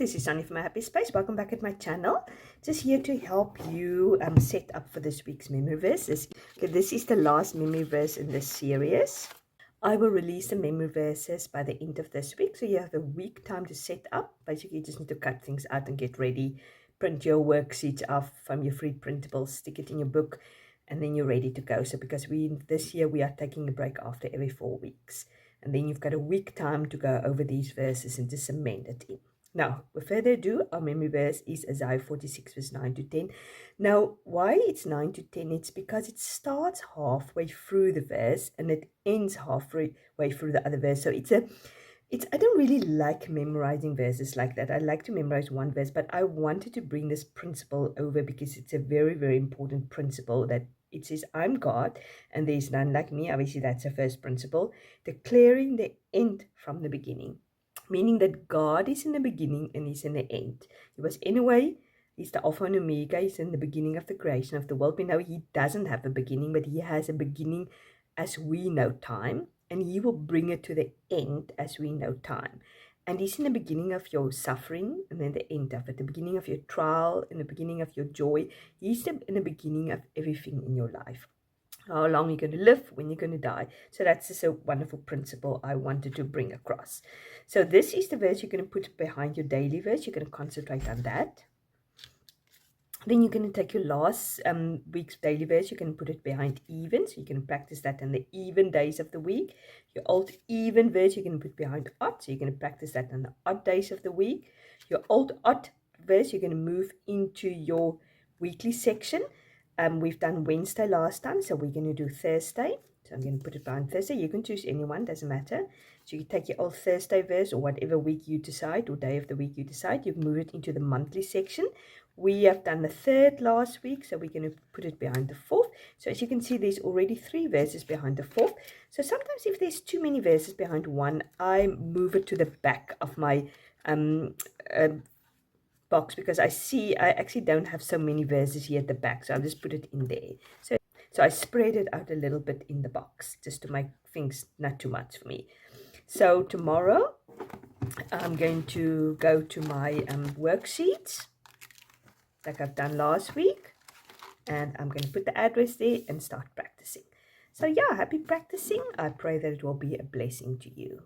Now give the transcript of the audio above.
this is Sonny from My Happy Space. Welcome back at my channel. Just here to help you set up for this week's memory verse. This is the last memory verse in this series. I will release the memory verses by the end of this week, so you have a week time to set up. Basically, you just need to cut things out and get ready. Print your worksheets off from your free printables, stick it in your book, and then you're ready to go. So because this year we are taking a break after every 4 weeks. And then you've got a week time to go over these verses and to cement it in. Now, with further ado, our memory verse is Isaiah 46, verse 9 to 10. Now, why it's 9 to 10? It's because it starts halfway through the verse and it ends halfway through the other verse. So I don't really like memorizing verses like that. I like to memorize one verse, but I wanted to bring this principle over because it's a very, very important principle that it says, I'm God and there's none like me. Obviously, that's the first principle. Declaring the end from the beginning, meaning that God is in the beginning and He's in the end. He was anyway, He's the Alpha and Omega. He's in the beginning of the creation of the world. We know He doesn't have a beginning, but He has a beginning as we know time, and He will bring it to the end as we know time. And He's in the beginning of your suffering and then the end of it, the beginning of your trial and the beginning of your joy. He's in the beginning of everything in your life. How long you're going to live, when you're going to die. So that's just a wonderful principle I wanted to bring across. So this is the verse you're going to put behind your daily verse. You're going to concentrate on that. Then you're going to take your last week's daily verse. You can put it behind even. So you can practice that in the even days of the week. Your old even verse you can put behind odd. So you're going to practice that on the odd days of the week. Your old odd verse you're going to move into your weekly section. We've done Wednesday last time, so we're going to do Thursday. So I'm going to put it behind Thursday. You can choose anyone, doesn't matter. So you take your old Thursday verse or whatever week you decide or day of the week you decide. You move it into the monthly section. We have done the third last week, so we're going to put it behind the fourth. So as you can see, there's already 3 verses behind the fourth. So sometimes if there's too many verses behind one, I move it to the back of my box because I actually don't have so many verses here at the back, so I'll just put it in there. So I spread it out a little bit in the box just to make things not too much for me. So tomorrow I'm going to go to my worksheets like I've done last week, and I'm going to put the address there and start practicing. So yeah, happy practicing. I pray that it will be a blessing to you.